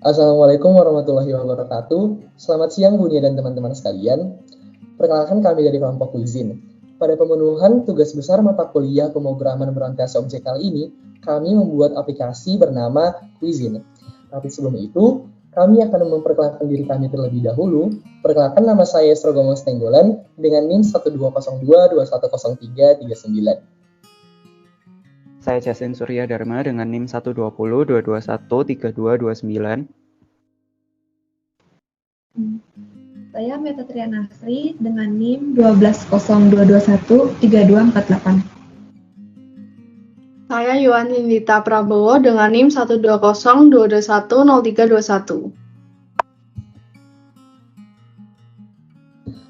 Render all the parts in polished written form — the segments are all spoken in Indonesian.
Assalamualaikum warahmatullahi wabarakatuh. Selamat siang Bunia dan teman-teman sekalian. Perkenalkan kami dari kelompok Quizin. Pada pemenuhan tugas besar mata kuliah pemrograman berorientasi objek kali ini, kami membuat aplikasi bernama Quizin. Tapi sebelum itu, kami akan memperkenalkan diri kami terlebih dahulu. Perkenalkan, nama saya Srogomo Stenggolan dengan NIM 1202210339. Saya Jasin Surya Dharma dengan NIM 12022213229. Saya Meta Trianasri dengan NIM 1202213248. Saya Yohan Hindita Prabowo dengan NIM 12022210321.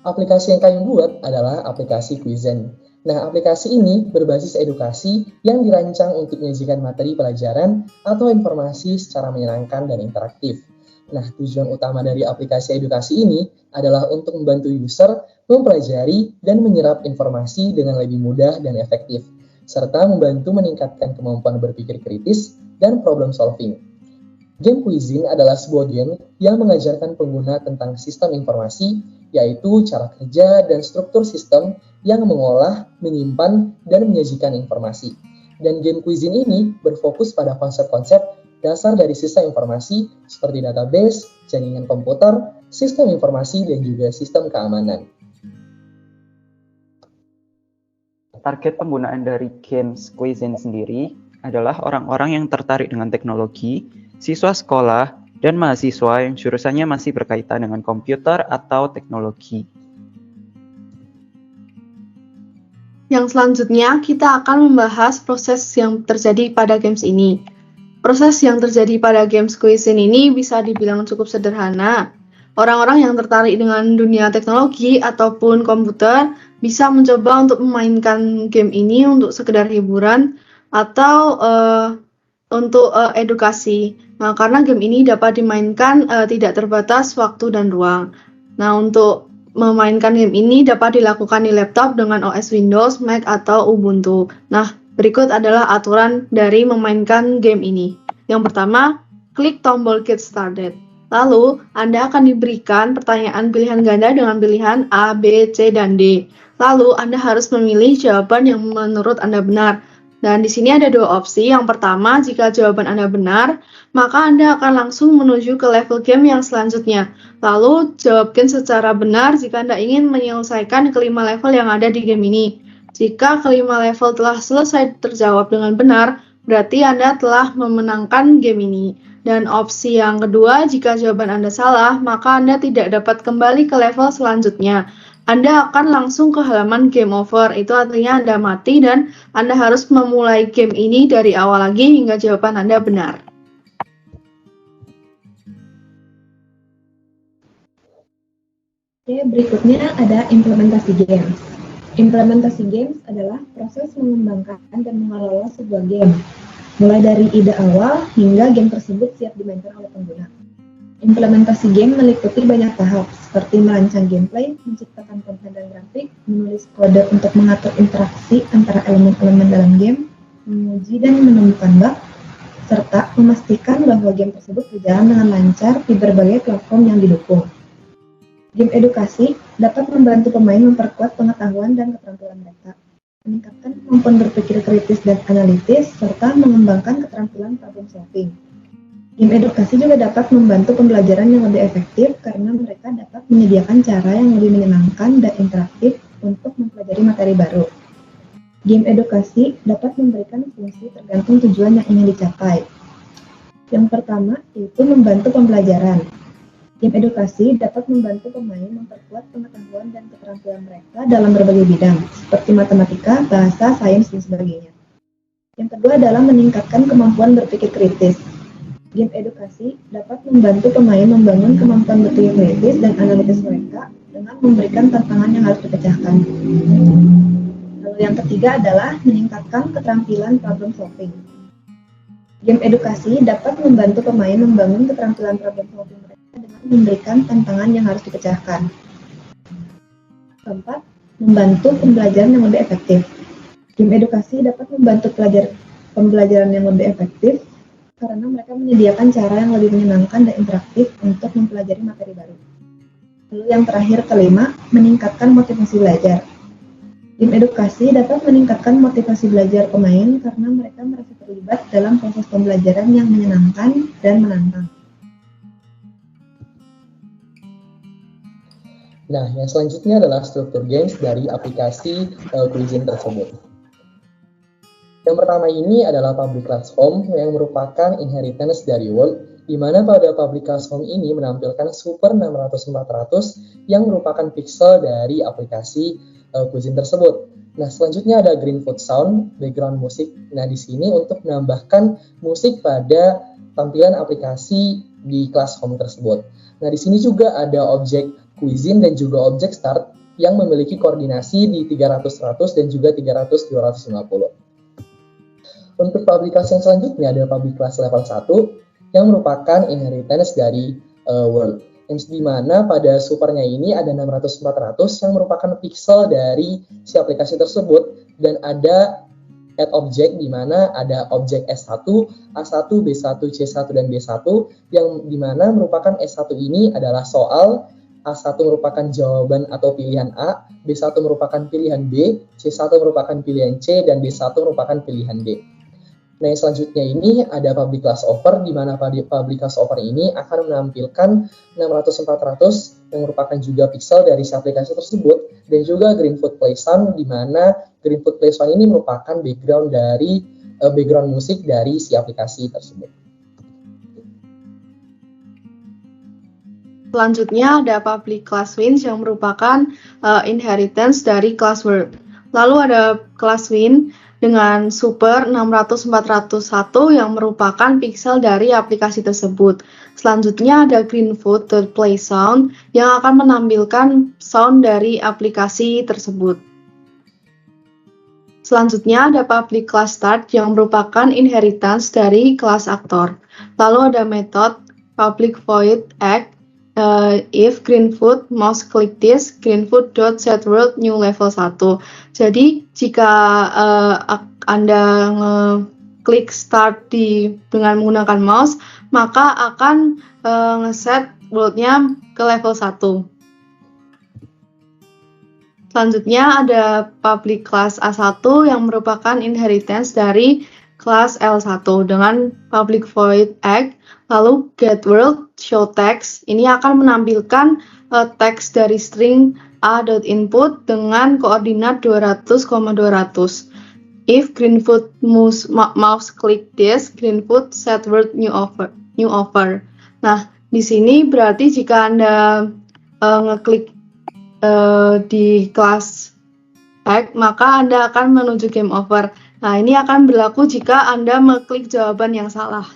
Aplikasi yang kami buat adalah aplikasi Quizzen. Nah, aplikasi ini berbasis edukasi yang dirancang untuk menyajikan materi pelajaran atau informasi secara menyenangkan dan interaktif. Nah, tujuan utama dari aplikasi edukasi ini adalah untuk membantu user mempelajari dan menyerap informasi dengan lebih mudah dan efektif, serta membantu meningkatkan kemampuan berpikir kritis dan problem solving. Game Quizzen adalah sebuah game yang mengajarkan pengguna tentang sistem informasi, yaitu cara kerja dan struktur sistem yang mengolah, menyimpan, dan menyajikan informasi. Dan game Quizzen ini berfokus pada konsep-konsep dasar dari sistem informasi seperti database, jaringan komputer, sistem informasi, dan juga sistem keamanan. Target penggunaan dari games Quizzen sendiri adalah orang-orang yang tertarik dengan teknologi, siswa sekolah, dan mahasiswa yang jurusannya masih berkaitan dengan komputer atau teknologi. Yang selanjutnya, kita akan membahas proses yang terjadi pada games ini. Proses yang terjadi pada games Quizzen ini bisa dibilang cukup sederhana. Orang-orang yang tertarik dengan dunia teknologi ataupun komputer bisa mencoba untuk memainkan game ini untuk sekedar hiburan atau untuk edukasi. Nah, karena game ini dapat dimainkan tidak terbatas waktu dan ruang. Nah, untuk memainkan game ini dapat dilakukan di laptop dengan OS Windows, Mac, atau Ubuntu. Nah, berikut adalah aturan dari memainkan game ini. Yang pertama, klik tombol Get Started. Lalu, Anda akan diberikan pertanyaan pilihan ganda dengan pilihan A, B, C, dan D. Lalu, Anda harus memilih jawaban yang menurut Anda benar. Dan di sini ada dua opsi. Yang pertama, jika jawaban Anda benar, maka Anda akan langsung menuju ke level game yang selanjutnya. Lalu, jawabkan secara benar jika Anda ingin menyelesaikan kelima level yang ada di game ini. Jika kelima level telah selesai terjawab dengan benar, berarti Anda telah memenangkan game ini. Dan opsi yang kedua, jika jawaban Anda salah, maka Anda tidak dapat kembali ke level selanjutnya. Anda akan langsung ke halaman game over, itu artinya Anda mati dan Anda harus memulai game ini dari awal lagi hingga jawaban Anda benar. Oke, berikutnya ada implementasi games. Implementasi games adalah proses mengembangkan dan mengelola sebuah game, mulai dari ide awal hingga game tersebut siap dimainkan oleh pengguna. Implementasi game meliputi banyak tahap, seperti merancang gameplay, menciptakan konten dan grafik, menulis kode untuk mengatur interaksi antara elemen-elemen dalam game, menguji dan menemukan bug, serta memastikan bahwa game tersebut berjalan dengan lancar di berbagai platform yang didukung. Game edukasi dapat membantu pemain memperkuat pengetahuan dan keterampilan mereka, meningkatkan kemampuan berpikir kritis dan analitis, serta mengembangkan keterampilan problem solving. Game edukasi juga dapat membantu pembelajaran yang lebih efektif karena mereka dapat menyediakan cara yang lebih menyenangkan dan interaktif untuk mempelajari materi baru. Game edukasi dapat memberikan fungsi tergantung tujuan yang ingin dicapai. Yang pertama yaitu membantu pembelajaran. Game edukasi dapat membantu pemain memperkuat pengetahuan dan keterampilan mereka dalam berbagai bidang, seperti matematika, bahasa, sains, dan sebagainya. Yang kedua adalah meningkatkan kemampuan berpikir kritis. Game edukasi dapat membantu pemain membangun kemampuan berpikir kritis dan analitis mereka dengan memberikan tantangan yang harus dipecahkan. Lalu yang ketiga adalah meningkatkan keterampilan problem solving. Game edukasi dapat membantu pemain membangun keterampilan problem solving mereka dengan memberikan tantangan yang harus dipecahkan. Keempat, membantu pembelajaran yang lebih efektif. Game edukasi dapat membantu pembelajaran yang lebih efektif karena mereka menyediakan cara yang lebih menyenangkan dan interaktif untuk mempelajari materi baru. Lalu yang terakhir, kelima, meningkatkan motivasi belajar. Game edukasi dapat meningkatkan motivasi belajar pemain karena mereka merasa terlibat dalam proses pembelajaran yang menyenangkan dan menantang. Nah, yang selanjutnya adalah struktur games dari aplikasi Quizen tersebut. Yang pertama ini adalah public classroom yang merupakan inheritance dari World, di mana pada public classroom ini menampilkan Super 600-400 yang merupakan pixel dari aplikasi Quizen tersebut. Nah, selanjutnya ada Greenfoot Sound, background musik. Nah, di sini untuk menambahkan musik pada tampilan aplikasi di classroom tersebut. Nah, di sini juga ada objek Quizen dan juga objek Start yang memiliki koordinasi di 300-100 dan juga 300-250. Untuk public class yang selanjutnya ada public class level 1 yang merupakan inheritance dari World. Yang dimana pada supernya ini ada 600-400 yang merupakan pixel dari si aplikasi tersebut dan ada add object di mana ada objek S1, A1, B1, C1, dan B1 yang dimana merupakan S1 ini adalah soal, A1 merupakan jawaban atau pilihan A, B1 merupakan pilihan B, C1 merupakan pilihan C, dan D1 merupakan pilihan D. Nah, yang selanjutnya ini ada public class offer, di mana public class offer ini akan menampilkan 600-400 yang merupakan juga pixel dari si aplikasi tersebut, dan juga Greenfoot Play Sound, di mana Greenfoot Play Sound ini merupakan background musik dari si aplikasi tersebut. Selanjutnya ada public class wins yang merupakan inheritance dari class world. Lalu ada class win dengan super 600-401 yang merupakan pixel dari aplikasi tersebut. Selanjutnya ada Greenfoot Play Sound yang akan menampilkan sound dari aplikasi tersebut. Selanjutnya ada public class start yang merupakan inheritance dari kelas aktor. Lalu ada metode public void act if Greenfoot mouse click this Greenfoot.setWorld new level 1. Jadi jika Anda ngeklik start dengan menggunakan mouse, maka akan ngeset world-nya ke level 1. Selanjutnya ada public class A1 yang merupakan inheritance dari kelas L1 dengan public void act. Lalu get world show text ini akan menampilkan teks dari string a.input dengan koordinat 200,200. If Greenfoot mouse click this Greenfoot set word new offer. Nah, di sini berarti jika Anda ngeklik di kelas X, maka Anda akan menuju game over. Nah, ini akan berlaku jika Anda mengklik jawaban yang salah.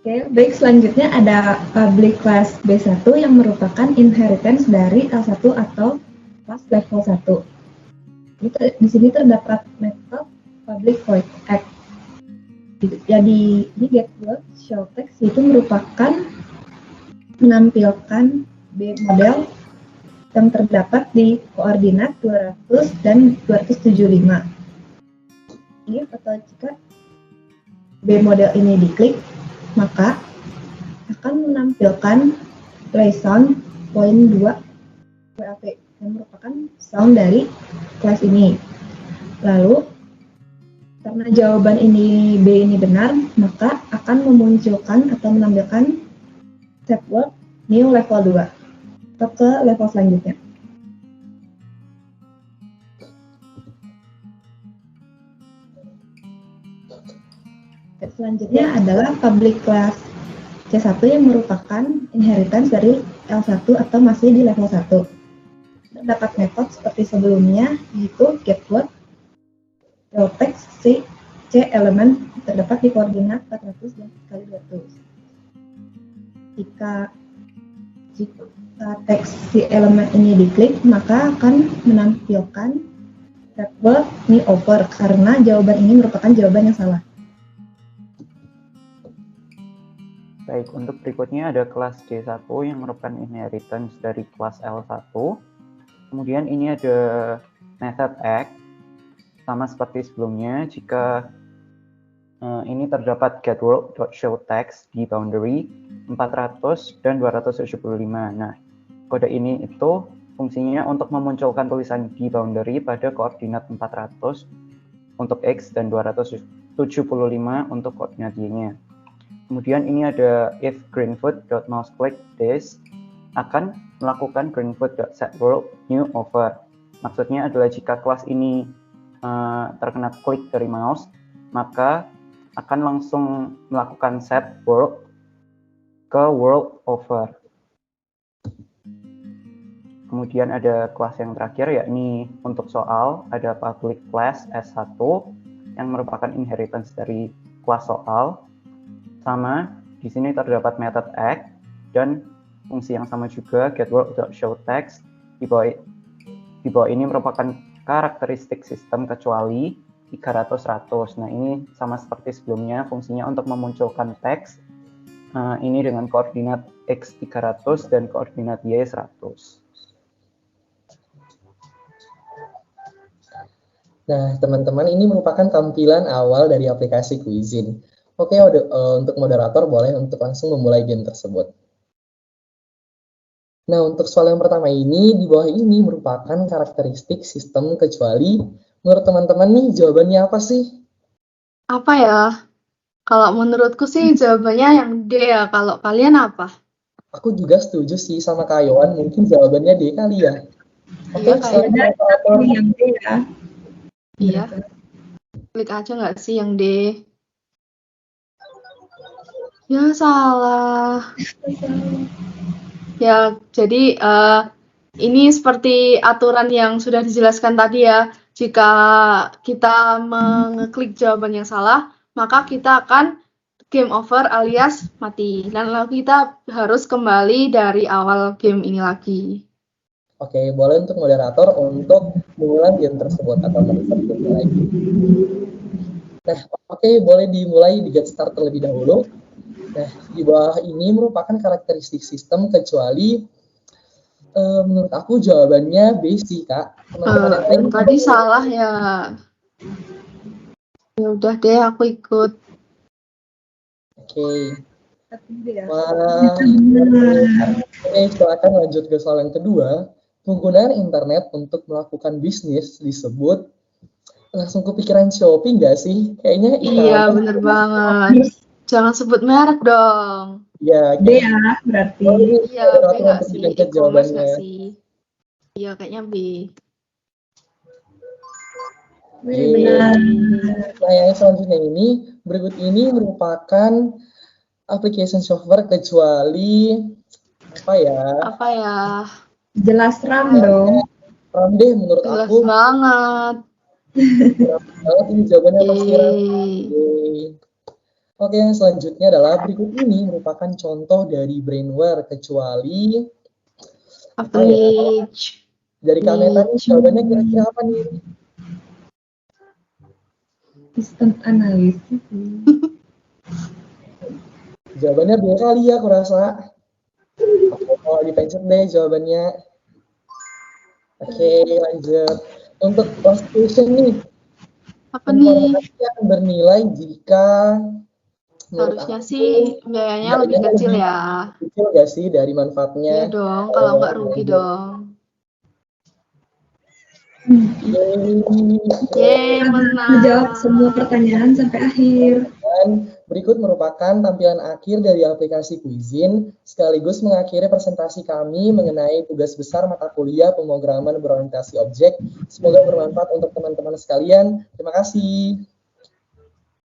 Oke, baik, selanjutnya ada public class B1 yang merupakan inheritance dari L1 atau kelas level 1. Di sini terdapat metode public void act. Jadi di get word show text itu merupakan menampilkan B model yang terdapat di koordinat 200 dan 275. If atau jika B model ini diklik, maka akan menampilkan play sound point 2 WAP yang merupakan sound dari kelas ini. Lalu karena jawaban ini B ini benar, maka akan memunculkan atau menampilkan set word new level 2 atau ke level selanjutnya. Selanjutnya adalah public class C1 yang merupakan inheritance dari L1 atau masih di level 1. Terdapat metode seperti sebelumnya, yaitu getWord, text C elemen terdapat di koordinat 400 dan kali 200. Jika teks si elemen ini diklik, maka akan menampilkan getWord new offer karena jawaban ini merupakan jawaban yang salah. Baik, untuk berikutnya ada kelas C1 yang merupakan inheritance dari kelas L1. Kemudian ini ada method act, sama seperti sebelumnya. Jika Ini terdapat getWorld.showText di boundary 400 dan 275. Nah, kode ini itu fungsinya untuk memunculkan tulisan di boundary pada koordinat 400 untuk X dan 275 untuk koordinat Y-nya. Kemudian ini ada if greenfoot.mouseClickThis akan melakukan greenfoot.setWorld new over. Maksudnya adalah jika kelas ini terkena klik dari mouse, maka akan langsung melakukan set world ke world over. Kemudian ada kelas yang terakhir, yakni untuk soal ada public class S1 yang merupakan inheritance dari kelas soal. Sama, di sini terdapat method act dan fungsi yang sama juga getWorld.showText. Di bawah ini merupakan karakteristik sistem kecuali 300-100. Nah, ini sama seperti sebelumnya, fungsinya untuk memunculkan teks ini dengan koordinat X 300 dan koordinat Y 100. Nah, teman-teman, ini merupakan tampilan awal dari aplikasi Quizin. Oke, untuk moderator boleh untuk langsung memulai game tersebut. Nah, untuk soal yang pertama ini, di bawah ini merupakan karakteristik sistem kecuali. Menurut teman-teman nih, jawabannya apa sih? Apa ya? Kalau menurutku sih jawabannya yang D ya. Kalau kalian apa? Aku juga setuju sih sama Kak Yohan, mungkin jawabannya D kali ya. Oke, Iya, kayaknya Pilih yang D ya. iya. Klik aja nggak sih yang D? Ya, salah. Ya, jadi ini seperti aturan yang sudah dijelaskan tadi ya. Jika kita mengeklik jawaban yang salah, maka kita akan game over alias mati. Dan lalu kita harus kembali dari awal game ini lagi. Oke, boleh untuk moderator untuk mengulang game tersebut atau mereset game lagi. Nah, oke, boleh dimulai di get start terlebih dahulu. Nah, di bawah ini merupakan karakteristik sistem kecuali menurut aku jawabannya B sih, Kak. Tadi salah ya. Ya udah deh, aku ikut. Oke. Wah. Oke, silakan lanjut ke soal yang kedua. Penggunaan internet untuk melakukan bisnis disebut, langsung kepikiran Shopee nggak sih? Kayaknya iya, bener banget. Jangan sebut merek dong. Ya, D ya, berarti. Iya, B nggak sih? E-commerce nggak sih? Iya, kayaknya B. Benar. Nah, yang selanjutnya ini, berikut ini merupakan application software kecuali apa ya? Apa ya? Jelas RAM dong. RAM deh menurut Jelas aku. banget. Banget ini jawabannya pasti RAM. Yeay. Oke, yang selanjutnya adalah berikut ini merupakan contoh dari brainware kecuali apa ya? Dari Kameta nih, jawabannya kira-kira apa nih? Sistem analisis. Jawabannya B kali ya, aku rasa. Kalau dipencet deh jawabannya. Oke, lanjut. Untuk cost question nih. Apa nih? Informasi yang bernilai jika harusnya sih biayanya lebih kecil ya. Kecil nggak sih dari manfaatnya? Iya dong, kalau nggak rugi dong. Yeay, menang. Menjawab semua pertanyaan sampai akhir. Dan berikut merupakan tampilan akhir dari aplikasi Quizin, sekaligus mengakhiri presentasi kami mengenai tugas besar mata kuliah pemrograman berorientasi objek. Semoga bermanfaat untuk teman-teman sekalian. Terima kasih.